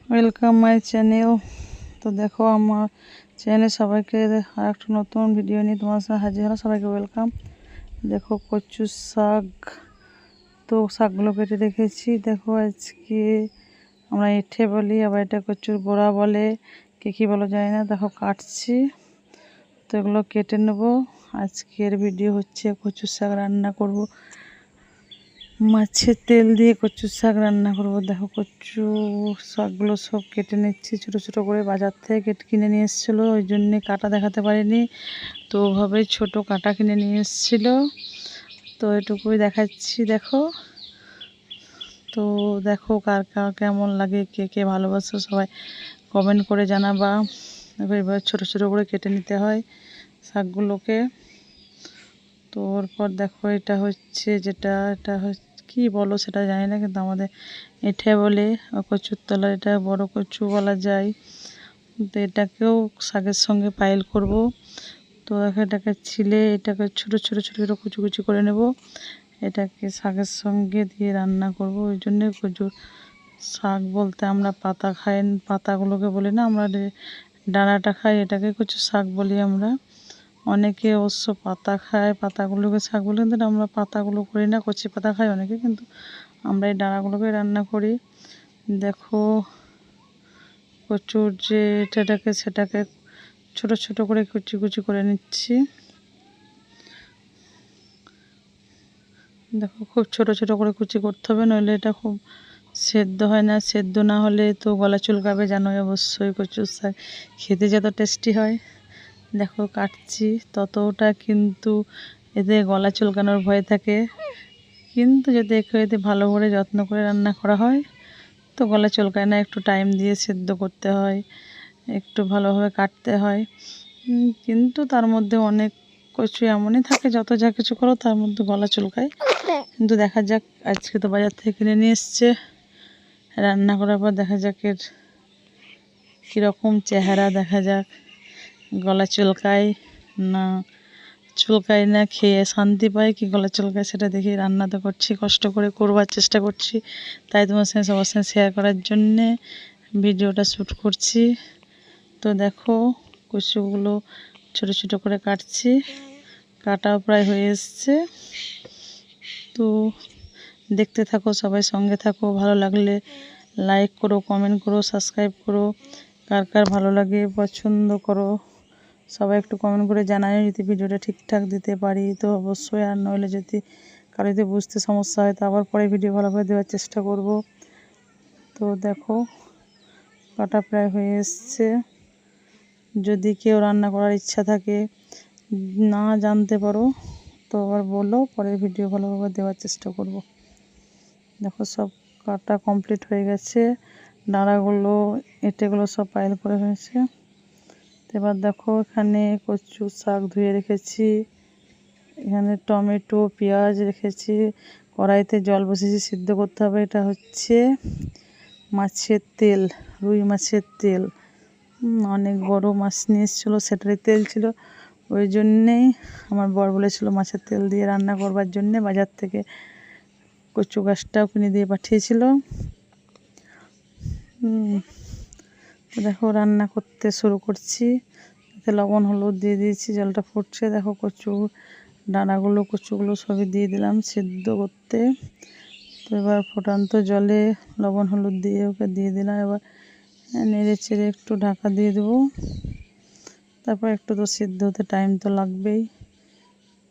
Welcome my channel. তো দেখো আমার চ্যানেলে সবাইকে আর একটা নতুন ভিডিও নিয়ে তোমার সাথে হাজির হলো। সবাইকে ওয়েলকাম। দেখো কচু শাক, তো শাকগুলো কেটে রেখেছি। দেখো আজকে আমরা এঁঠে বলি, আবার এটা কচুর গোড়া বলে, কে কী বলো জানি না। দেখো কাটছি, তো এগুলো কেটে নেবো। আজকের ভিডিও হচ্ছে কচু শাক রান্না করব, মাছের তেল দিয়ে কচু শাক রান্না করব। দেখো কচু শাকগুলো সব কেটে নিচ্ছি ছোটো ছোটো করে, বাজার থেকে কিনে নিয়ে এসেছিলো, ওই জন্যে কাটা দেখাতে পারিনি। তো ওভাবেই ছোটো কাটা কিনে নিয়ে এসেছিলো, তো এটুকুই দেখাচ্ছি। দেখো, তো দেখো কার কার কেমন লাগে, কে কে ভালোবাসো সবাই কমেন্ট করে জানাবা। দেখো এবার ছোটো ছোটো করে কেটে নিতে হয় শাকগুলোকে। তো এরপর দেখো এটা হচ্ছে এটা কি বলো সেটা জানি না, কিন্তু আমাদের এঁঠে বলে, কচুর তলা, এটা বড় কচু বলা যায়। তো এটাকেও শাকের সঙ্গে পাইল করব। তো দেখো এটাকে ছিলে, এটাকে ছোটো ছোটো ছোটো ছোটো কুচি কুচি করে নেব, এটাকে শাকের সঙ্গে দিয়ে রান্না করব। ওই জন্যে কচু শাক বলতে আমরা পাতা খাই, পাতাগুলোকে বলি না আমরা, ডাঁড়াটা খাই, এটাকে কচু শাক বলি আমরা। অনেকে অবশ্য পাতা খায়, পাতাগুলোকে শাক বলি, কিন্তু আমরা পাতাগুলো করি না, কচি পাতা খাই অনেকে, কিন্তু আমরা এই ডাঁড়াগুলোকে রান্না করি। দেখো কচুর যে এটাকে সেটাকে ছোট ছোট করে কুচি কুচি করে নিচ্ছি। দেখো খুব ছোট ছোট করে কুচি করতে হবে, নইলে এটা খুব সেদ্ধ হয় না। সেদ্ধ না হলে তো গলা চুলকাবে, জানোই অবশ্যই। কচুর শাক খেতে যত টেস্টি হয়। দেখো কাটছি, ততটা কিন্তু এতে গলা চুলকানোর ভয় থাকে, কিন্তু যদি এতে ভালো করে যত্ন করে রান্না করা হয় তো গলা চুলকায় না। একটু টাইম দিয়ে সেদ্ধ করতে হয়, একটু ভালোভাবে কাটতে হয়, কিন্তু তার মধ্যে অনেক কচু এমনই থাকে, যত যা কিছু করো তার মধ্যে গলা চুলকায়। কিন্তু দেখা যাক, আজকে তো বাজার থেকে কিনে নিয়ে এসছে, রান্না করার পর দেখা যাক এর কীরকম চেহারা, দেখা যাক গলা চুলকায় না খেয়ে শান্তি পায়, কি গলা চুলকায় সেটা দেখি। রান্না তো করছি, কষ্ট করে করবার চেষ্টা করছি, তাই তোমার সঙ্গে সবার সঙ্গে শেয়ার করার জন্যে ভিডিওটা শ্যুট করছি। তো দেখো কচুগুলো ছোটো ছোটো করে কাটছি, কাটাও প্রায় হয়ে এসছে। তো দেখতে থাকো, সবাই সঙ্গে থাকো। ভালো লাগলে লাইক করো, কমেন্ট করো, সাবস্ক্রাইব করো। কার কার ভালো লাগে, পছন্দ করো, সবাই একটু কমেন্ট করে জানায়। যদি ভিডিওটা ঠিকঠাক দিতে পারি তো অবশ্যই, আর নইলে যদি কারো যদি বুঝতে সমস্যা হয় তো আবার পরে ভিডিও ভালো করে দেওয়ার চেষ্টা করব। তো দেখো কাটা প্রায় হয়ে এসছে। যদি কেউ রান্না করার ইচ্ছা থাকে, না জানতে পারো তো আবার বলো, পরের ভিডিও ভালোভাবে দেওয়ার চেষ্টা করব। দেখো সব কাটা কমপ্লিট হয়ে গেছে, ডাঁড়াগুলো এঁটেগুলো সব পাইল করে হয়েছে। এবার দেখো এখানে কচু শাক ধুয়ে রেখেছি, এখানে টমেটো পেঁয়াজ রেখেছি, কড়াইতে জল বসিয়েছি, সিদ্ধ করতে হবে। এটা হচ্ছে মাছের তেল, রুই মাছের তেল। অনেক বড় মাছ নিয়ে এসেছিলো, সেটারই তেল ছিল, ওই জন্যেই আমার বর বলেছিল মাছের তেল দিয়ে রান্না করবার জন্যে। বাজার থেকে কচু গাছটাও কিনে দিয়ে পাঠিয়েছিল। দেখো রান্না করতে শুরু করছি, এতে লবণ হলুদ দিয়ে দিয়েছি, জলটা ফুটছে। দেখো কচুগুলো সবই দিয়ে দিলাম সিদ্ধ করতে। তো এবার ফুটান্ত জলে লবণ হলুদ দিয়ে ওকে দিয়ে দিলাম। এবার নেড়ে চেড়ে একটু ঢাকা দিয়ে দেবো, তারপর একটু তো সিদ্ধ হতে টাইম তো লাগবেই।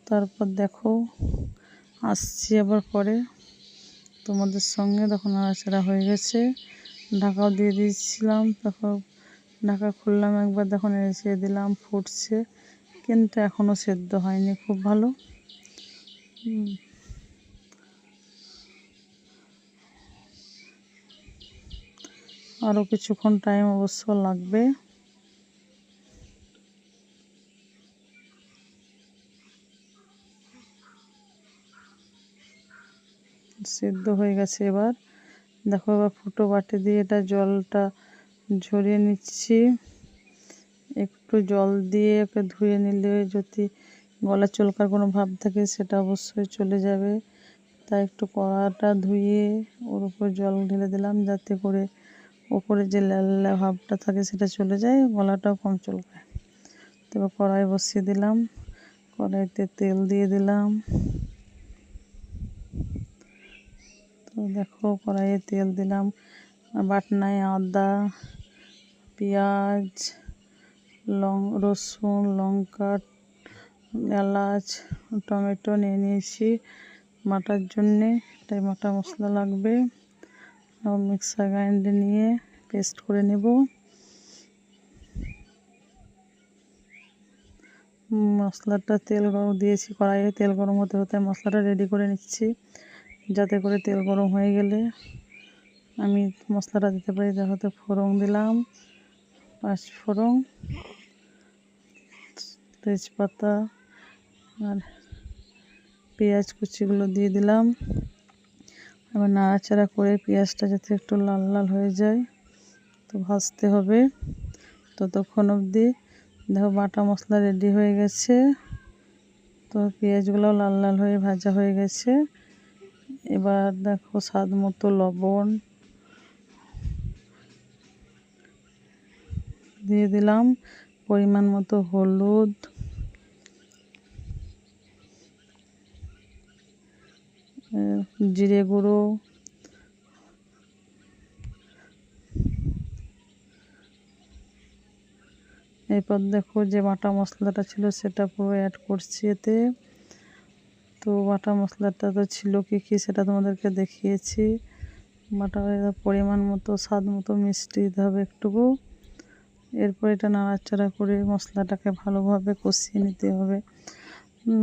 তারপর দেখো আসছি আবার পরে তোমাদের সঙ্গে। তখন নাড়াচাড়া হয়ে গেছে, ঢাকাও দিয়ে দিয়েছিলাম। তারপর ঢাকা খুললাম একবার, দেখুন এসে দিলাম, ফুটছে, কিন্তু এখনও সেদ্ধ হয়নি খুব ভালো। আরও কিছুক্ষণ টাইম অবশ্য লাগবে। সেদ্ধ হয়ে গেছে। এবার দেখো, এবার ফুটো বাটি দিয়ে এটা জলটা ঝরিয়ে নিচ্ছি। একটু জল দিয়ে ওকে ধুয়ে নিলে যদি গলা চুলকার কোনো ভাব থাকে সেটা অবশ্যই চলে যাবে। তাই একটু কড়াটা ধুয়ে ওর উপর জল ঢেলে দিলাম, যাতে করে ওপরে যে লাল ভাবটা থাকে সেটা চলে যায়, গলাটাও কম চুলকায়। তারপর কড়াই বসিয়ে দিলাম, কড়াইতে তেল দিয়ে দিলাম। তো দেখো কড়াইয়ে তেল দিলাম, বাটনায় আদা, পেঁয়াজ, রসুন, লঙ্কা, এলাচ, টমেটো নিয়ে নিয়েছি বাটার জন্যে। তাই বাটা মশলা লাগবে। মিক্সার গ্রাইন্ডারে নিয়ে পেস্ট করে নেব। মশলাটা তেল গরম দিয়েছি, কড়াইয়ে তেল গরম হতে হতে মশলাটা রেডি করে নিচ্ছি, যাতে করে তেল গরম হয়ে গেলে আমি মশলাটা দিতে পারি। দেখো তো ফোড়ন দিলাম, 5 ফোড়ন, তেজপাতা আর পেঁয়াজ কুচিগুলো দিয়ে দিলাম। এবার নাড়াচাড়া করে পেঁয়াজটা যাতে একটু লাল লাল হয়ে যায় তো ভাজতে হবে ততক্ষণ অবধি। দেখো বাটা মশলা রেডি হয়ে গেছে, তো পেঁয়াজগুলো লাল লাল হয়ে ভাজা হয়ে গেছে। এবার দেখো স্বাদ মতো লবণ দিয়ে দিলাম, পরিমাণ মতো হলুদ, জিরে গুঁড়ো, এরপর দেখো যে বাটা মশলাটা ছিল সেটা পুরো অ্যাড করছি এতে। তো বাটা মশলাটা তো ছিল কি কি সেটা তোমাদেরকে দেখিয়েছি। বাটা পরিমাণ মতো স্বাদ মতো মিষ্টি দিতে হবে একটুকু। এরপর এটা নাড়াচাড়া করে মশলাটাকে ভালোভাবে কষিয়ে নিতে হবে।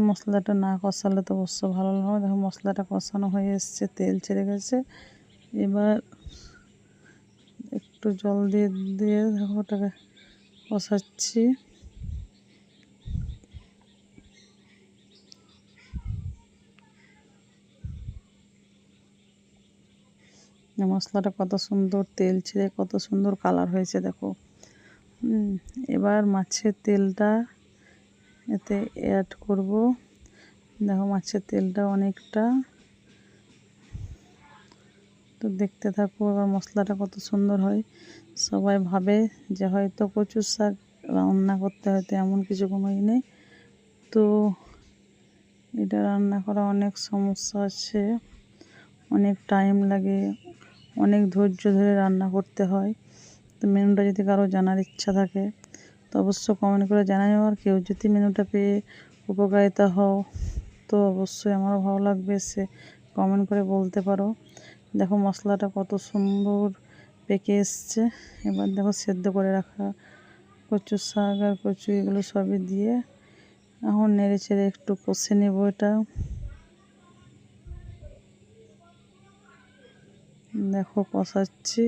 মশলাটা না কষালে তো অবশ্য ভালো লাগবে। দেখো মশলাটা কষানো হয়ে এসছে, তেল ছেড়ে গেছে। এবার একটু জল দিয়ে দিয়ে দেখো ওটাকে কষাচ্ছি। মশলাটা কত সুন্দর তেল ছেড়ে কত সুন্দর কালার হয়েছে দেখো। এবার মাছের তেলটা এতে অ্যাড করব। দেখো মাছের তেলটা অনেকটা, তো দেখতে থাকো। এবার মশলাটা কত সুন্দর হয়। সবাই ভাবে যে হয়তো কচুর শাক রান্না করতে হয়তো এমন কিছু কোনোই নেই, তো এটা রান্না করা অনেক সমস্যা আছে, অনেক টাইম লাগে, অনেক ধৈর্য ধরে রান্না করতে হয়। তো মেনুটা যদি কারো জানার ইচ্ছা থাকে তো অবশ্য কমেন্ট করে জানাও। আর কেউ যদি মেনুটা পেয়ে উপকারিতা হও তো অবশ্যই আমারও ভালো লাগবে, সে কমেন্ট করে বলতে পারো। দেখো মশলাটা কত সুন্দর পেকে এসছে। এবার দেখো সেদ্ধ করে রাখা কচুর শাক আর কচু এগুলো সবই দিয়ে এখন নেড়ে চেড়ে একটু কষে নেব এটা। দেখো কষাচ্ছি,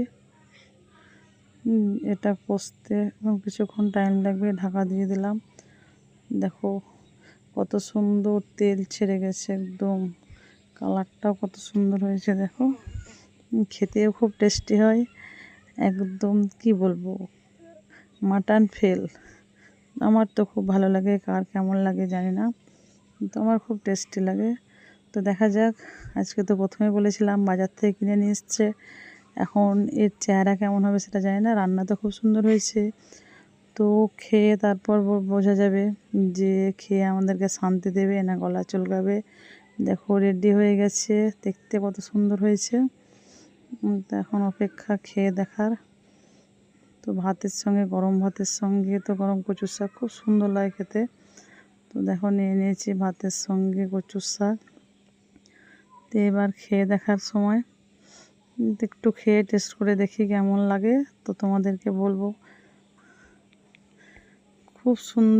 এটা কষতে কিছুক্ষণ টাইম লাগবে। ঢাকা দিয়ে দিলাম। দেখো কত সুন্দর তেল ছেড়ে গেছে, একদম কালারটাও কত সুন্দর হয়েছে। দেখো খেতেও খুব টেস্টি হয়, একদম কি বলবো মাটন ফেল। আমার তো খুব ভালো লাগে, কার কেমন লাগে জানি না, কিন্তু আমার খুব টেস্টি লাগে। তো দেখা যাক, আজকে তো প্রথমে বলেছিলাম বাজার থেকে কিনে নিয়ে এসছে, এখন এর চেহারা কেমন হবে সেটা জানি না। রান্না তো খুব সুন্দর হয়েছে, তো খেয়ে তারপর বোঝা যাবে যে খেয়ে আমাদেরকে শান্তি দেবে না গলা চুলকাবে। দেখো রেডি হয়ে গেছে, দেখতে কত সুন্দর হয়েছে। তো এখন অপেক্ষা খেয়ে দেখার। তো ভাতের সঙ্গে, গরম ভাতের সঙ্গে তো গরম কচুর শাক খুব সুন্দর লাগে খেতে। তো দেখো নিয়ে নিয়েছি ভাতের সঙ্গে কচুর শাক। তো এবার খেয়ে দেখার সময় একটু খেয়ে টেস্ট করে দেখি কেমন লাগে, তো তোমাদেরকে বলবো। খুব সুন্দর।